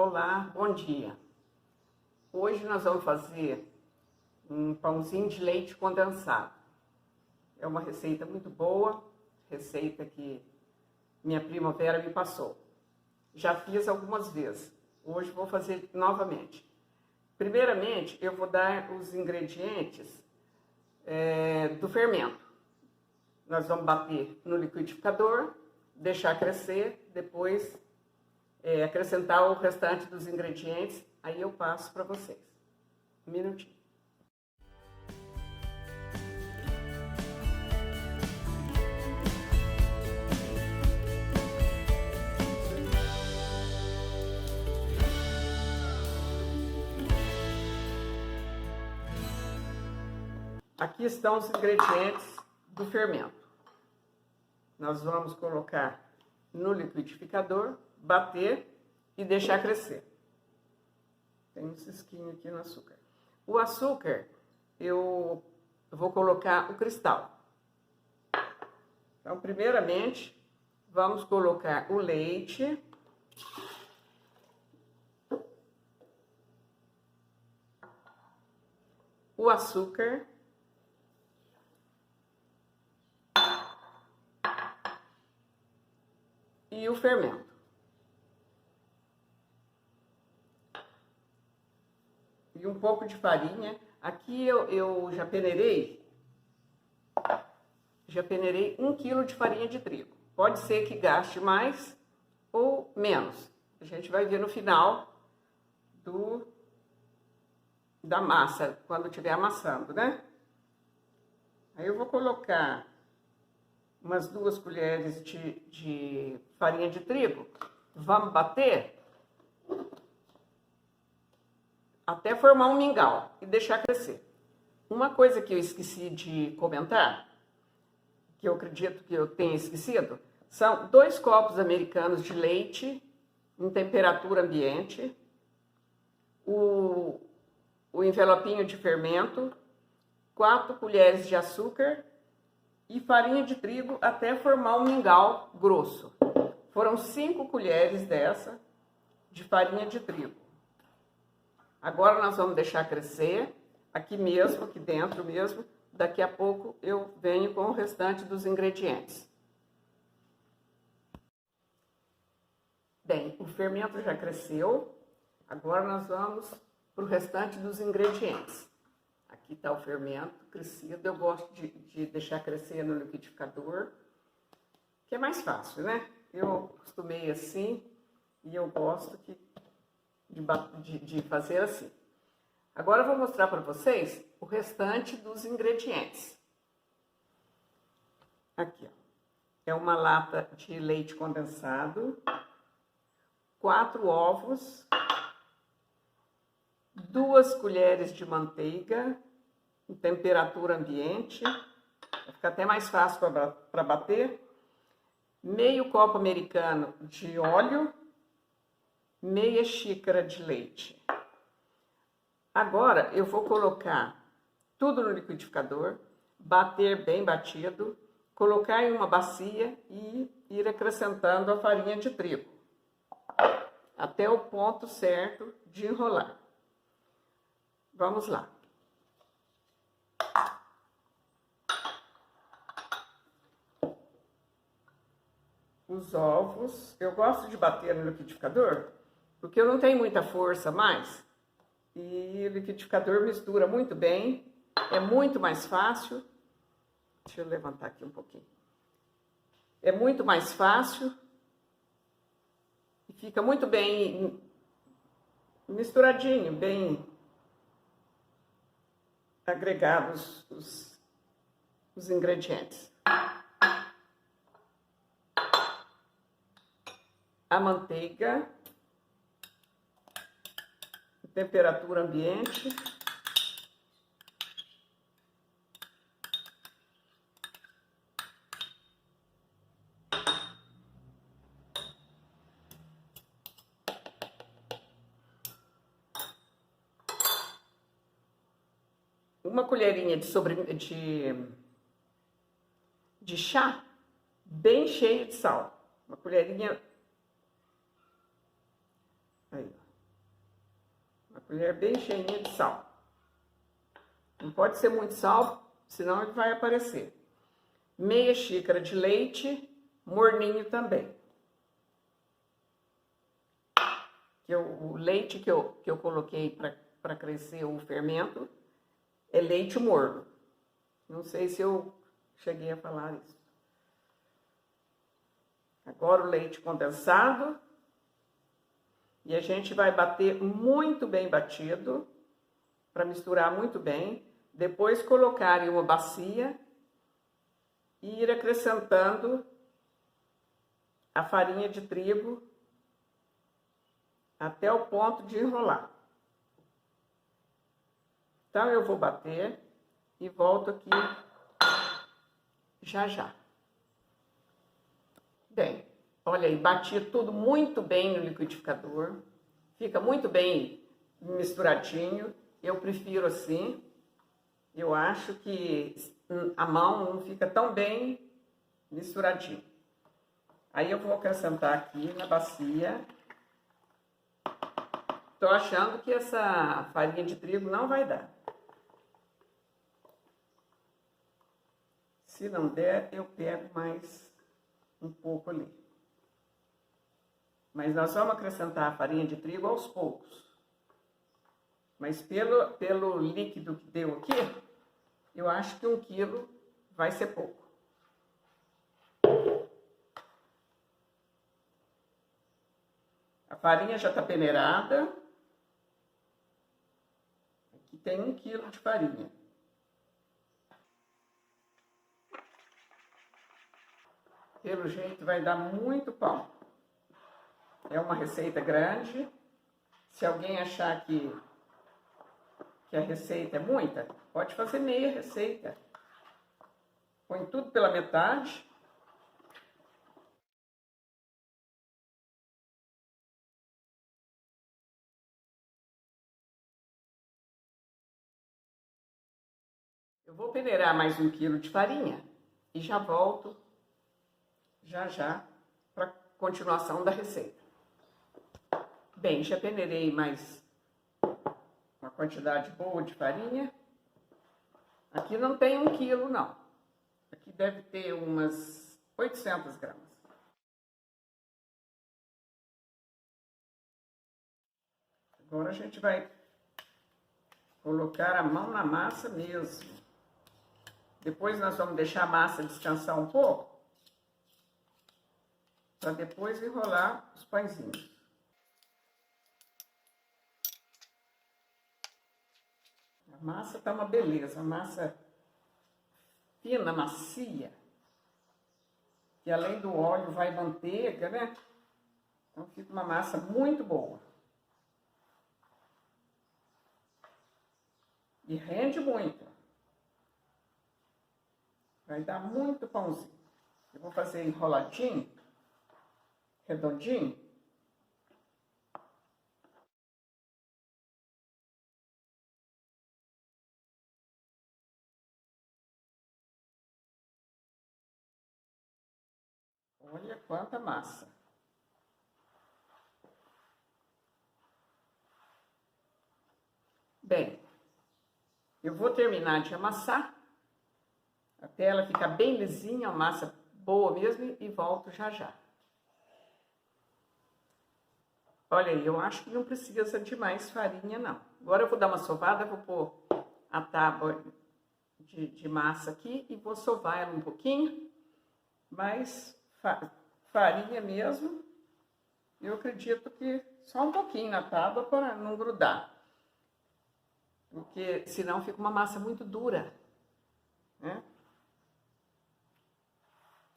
Olá, bom dia. Hoje nós vamos fazer um pãozinho de leite condensado. É uma receita muito boa, receita que minha prima Vera me passou. Já fiz algumas vezes, hoje vou fazer novamente. Primeiramente, eu vou dar os ingredientes do fermento. Nós vamos bater no liquidificador, deixar crescer, depois acrescentar o restante dos ingredientes, aí eu passo para vocês. Um minutinho. Aqui estão os ingredientes do fermento. Nós vamos colocar no liquidificador, bater e deixar crescer. Tem um cisquinho aqui no açúcar. O açúcar, eu vou colocar o cristal. Então, primeiramente, vamos colocar o leite. O açúcar. E o fermento. E um pouco de farinha. Aqui eu já peneirei 1 quilo de farinha de trigo. Pode ser que gaste mais ou menos. A gente vai ver no final da massa, quando estiver amassando, né? Aí eu vou colocar umas 2 colheres de farinha de trigo. Vamos bater até formar um mingau e deixar crescer. Uma coisa que eu esqueci de comentar, que eu acredito que eu tenha esquecido, são 2 copos americanos de leite em temperatura ambiente, o envelopinho de fermento, 4 colheres de açúcar e farinha de trigo até formar um mingau grosso. Foram 5 colheres dessa de farinha de trigo. Agora nós vamos deixar crescer aqui mesmo, aqui dentro mesmo. Daqui a pouco eu venho com o restante dos ingredientes. Bem, o fermento já cresceu. Agora nós vamos para o restante dos ingredientes. Aqui está o fermento crescido. Eu gosto de deixar crescer no liquidificador, que é mais fácil, né? Eu acostumei assim e eu gosto de fazer assim. Agora eu vou mostrar para vocês o restante dos ingredientes. Aqui, ó. É uma lata de leite condensado, 4 ovos, 2 colheres de manteiga em temperatura ambiente, vai ficar até mais fácil para bater, meio copo americano de óleo, meia xícara de leite. Agora eu vou colocar tudo no liquidificador, bater bem batido, colocar em uma bacia e ir acrescentando a farinha de trigo, até o ponto certo de enrolar. Vamos lá. Os ovos, eu gosto de bater no liquidificador, porque eu não tenho muita força mais, e o liquidificador mistura muito bem, é muito mais fácil. Deixa eu levantar aqui um pouquinho. É muito mais fácil e fica muito bem misturadinho, bem agregados os ingredientes. A manteiga, temperatura ambiente. Uma colherinha de chá bem cheio de sal. Uma colherinha. Aí, colher bem cheinha de sal. Não pode ser muito sal, senão ele vai aparecer. Meia xícara de leite, morninho também. O leite que eu coloquei para crescer o fermento é leite morno. Não sei se eu cheguei a falar isso. Agora o leite condensado. E a gente vai bater muito bem batido, para misturar muito bem. Depois colocar em uma bacia e ir acrescentando a farinha de trigo até o ponto de enrolar. Então eu vou bater e volto aqui já já. Bem, olha aí, bati tudo muito bem no liquidificador. Fica muito bem misturadinho. Eu prefiro assim. Eu acho que a mão não fica tão bem misturadinho. Aí eu vou acrescentar aqui na bacia. Tô achando que essa farinha de trigo não vai dar. Se não der, eu pego mais um pouco ali. Mas nós vamos acrescentar a farinha de trigo aos poucos. Mas pelo líquido que deu aqui, eu acho que 1 quilo vai ser pouco. A farinha já está peneirada. Aqui tem 1 quilo de farinha. Pelo jeito vai dar muito pão. É uma receita grande. Se alguém achar que a receita é muita, pode fazer meia receita. Põe tudo pela metade. Eu vou peneirar mais 1 quilo de farinha e já volto já para a continuação da receita. Bem, já peneirei mais uma quantidade boa de farinha. Aqui não tem 1 quilo, não. Aqui deve ter umas 800 gramas. Agora a gente vai colocar a mão na massa mesmo. Depois nós vamos deixar a massa descansar um pouco, para depois enrolar os pãezinhos. A massa tá uma beleza, massa fina, macia. E além do óleo vai manteiga, né? Então fica uma massa muito boa. E rende muito. Vai dar muito pãozinho. Eu vou fazer enroladinho, redondinho. Olha quanta massa. Bem, eu vou terminar de amassar, até ela ficar bem lisinha, a massa boa mesmo, e volto já já. Olha aí, eu acho que não precisa de mais farinha, não. Agora eu vou dar uma sovada, vou pôr a tábua de massa aqui e vou sovar ela um pouquinho, mas farinha mesmo, eu acredito que só um pouquinho na tábua para não grudar. Porque senão fica uma massa muito dura, né?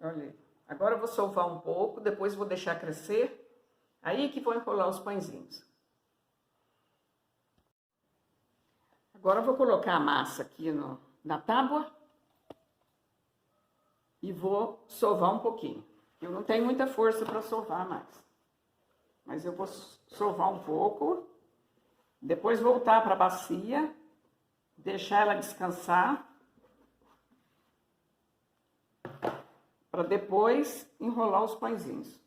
Olha aí. Agora eu vou sovar um pouco, depois vou deixar crescer, aí que vou enrolar os pãezinhos. Agora eu vou colocar a massa aqui na tábua e vou sovar um pouquinho. Eu não tenho muita força para sovar mais, mas eu vou sovar um pouco, depois voltar para a bacia, deixar ela descansar, para depois enrolar os pãezinhos.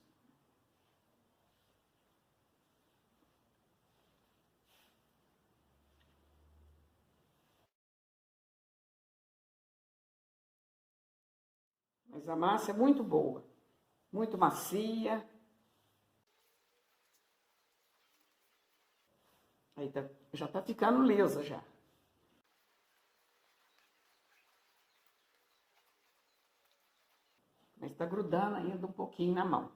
Mas a massa é muito boa, muito macia. Aí já tá ficando lisa já. Mas tá grudando ainda um pouquinho na mão.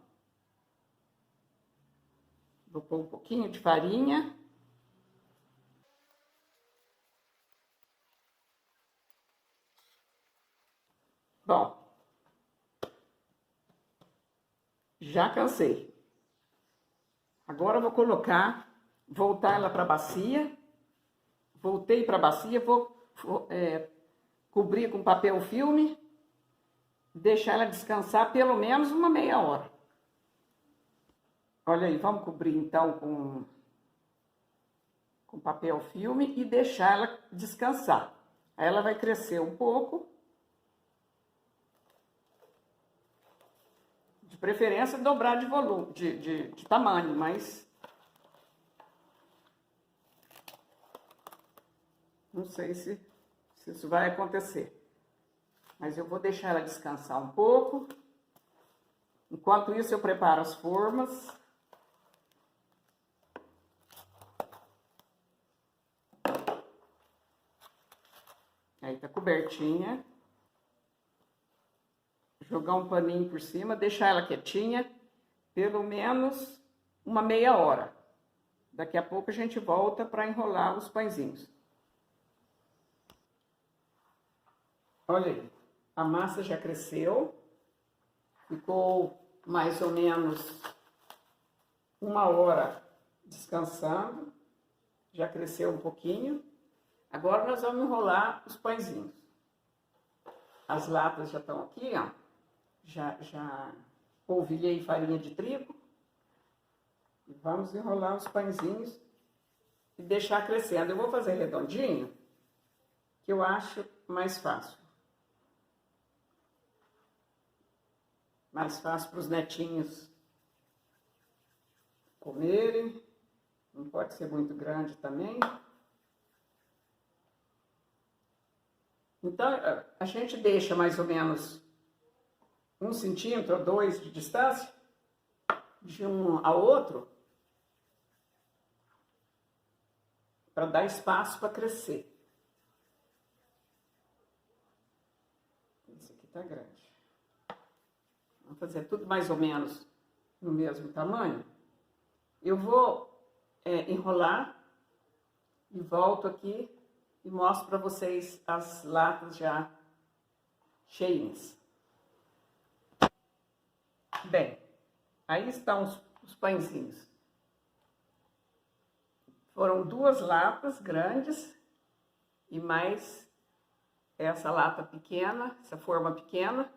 Vou pôr um pouquinho de farinha. Bom, já cansei. Agora eu vou voltar ela para a bacia. Voltei para a bacia, vou cobrir com papel filme, deixar ela descansar pelo menos uma meia hora. Olha aí, vamos cobrir então com papel filme e deixar ela descansar. Aí ela vai crescer um pouco. De preferência dobrar de volume, de tamanho, mas não sei se isso vai acontecer. Mas eu vou deixar ela descansar um pouco. Enquanto isso, eu preparo as formas. Aí tá cobertinha. Jogar um paninho por cima, deixar ela quietinha, pelo menos uma meia hora. Daqui a pouco a gente volta para enrolar os pãezinhos. Olha aí, a massa já cresceu, ficou mais ou menos uma hora descansando, já cresceu um pouquinho. Agora nós vamos enrolar os pãezinhos. As latas já estão aqui, ó. Já polvilhei farinha de trigo. E vamos enrolar os pãezinhos e deixar crescendo. Eu vou fazer redondinho, que eu acho mais fácil. Mais fácil para os netinhos comerem. Não pode ser muito grande também. Então, a gente deixa mais ou menos 1 centímetro ou 2 de distância de um ao outro para dar espaço para crescer. Esse aqui tá grande. Vamos fazer tudo mais ou menos no mesmo tamanho. Eu vou enrolar e volto aqui e mostro para vocês as latas já cheias. Bem, aí estão os pãezinhos. Foram 2 latas grandes e mais essa lata pequena, essa forma pequena,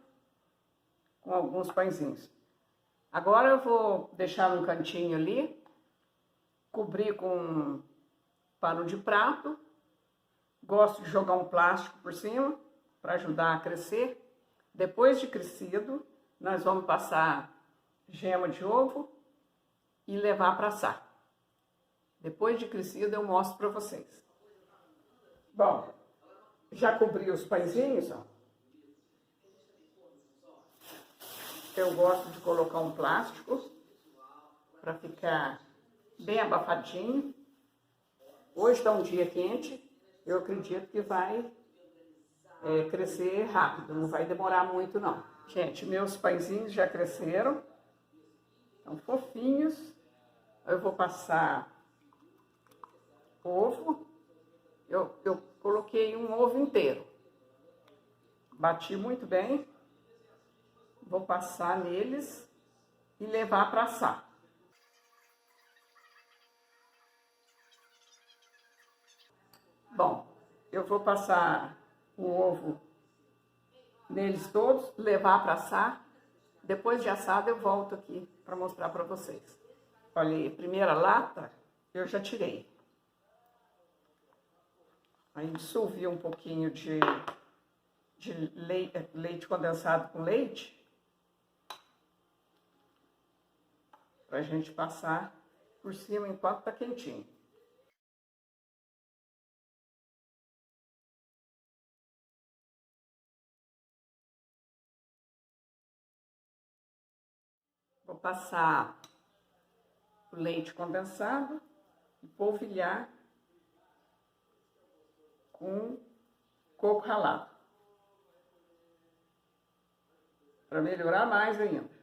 com alguns pãezinhos. Agora eu vou deixar num cantinho ali, cobrir com pano de prato. Gosto de jogar um plástico por cima para ajudar a crescer. Depois de crescido, nós vamos passar gema de ovo e levar para assar. Depois de crescido, eu mostro para vocês. Bom, já cobri os pãezinhos, ó. Eu gosto de colocar um plástico para ficar bem abafadinho. Hoje está um dia quente, eu acredito que vai crescer rápido, não vai demorar muito não. Gente, meus pãezinhos já cresceram, estão fofinhos. Eu vou passar ovo. Eu coloquei um ovo inteiro, bati muito bem. Vou passar neles e levar para assar. Bom, eu vou passar o ovo neles todos, levar para assar. Depois de assado eu volto aqui para mostrar para vocês. Olha aí, a primeira lata eu já tirei. Aí dissolvi um pouquinho de leite condensado com leite. Pra gente passar por cima enquanto tá quentinho. Vou passar o leite condensado e polvilhar com coco ralado, para melhorar mais ainda.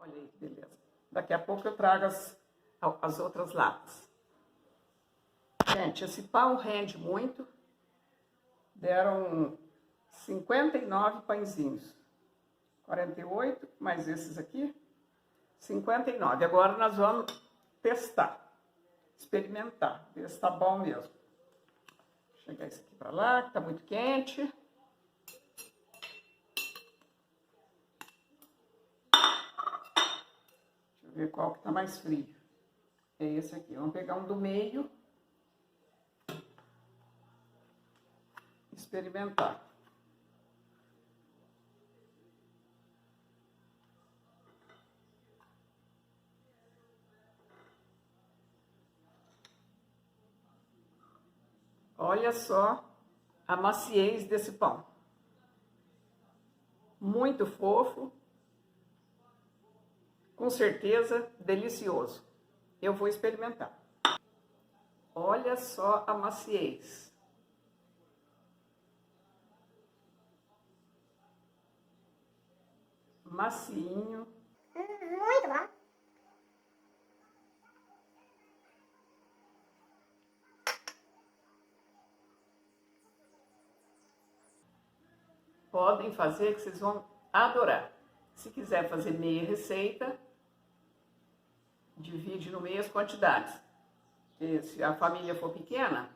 Olha aí que beleza. Daqui a pouco eu trago as outras latas. Gente, esse pão rende muito. Deram 59 pãezinhos. 48, mais esses aqui, 59. Agora nós vamos testar, experimentar, ver se tá bom mesmo. Vou chegar isso aqui para lá, que tá muito quente. Deixa eu ver qual que tá mais frio. É esse aqui. Vamos pegar um do meio. Experimentar. Olha só a maciez desse pão. Muito fofo. Com certeza, delicioso. Eu vou experimentar. Olha só a maciez. Macinho. Muito bom. Podem fazer que vocês vão adorar. Se quiser fazer meia receita, divide no meio as quantidades. E se a família for pequena,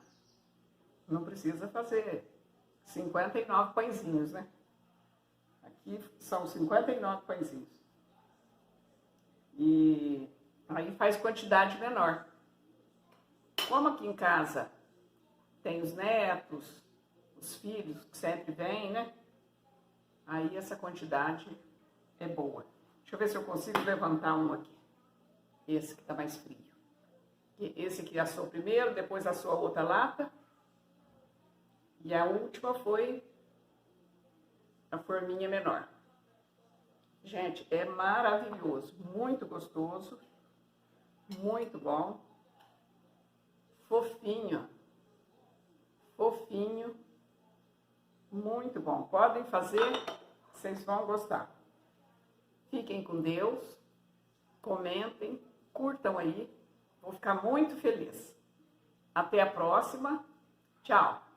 não precisa fazer 59 pãezinhos, né? Aqui são 59 pãezinhos. E aí faz quantidade menor. Como aqui em casa tem os netos, os filhos que sempre vêm, né? Aí essa quantidade é boa. Deixa eu ver se eu consigo levantar um aqui. Esse que tá mais frio. Esse aqui assou primeiro, depois assou a outra lata. E a última foi a forminha menor. Gente, é maravilhoso, muito gostoso, muito bom, fofinho, fofinho, muito bom. Podem fazer, vocês vão gostar. Fiquem com Deus, comentem, curtam aí, vou ficar muito feliz. Até a próxima, tchau!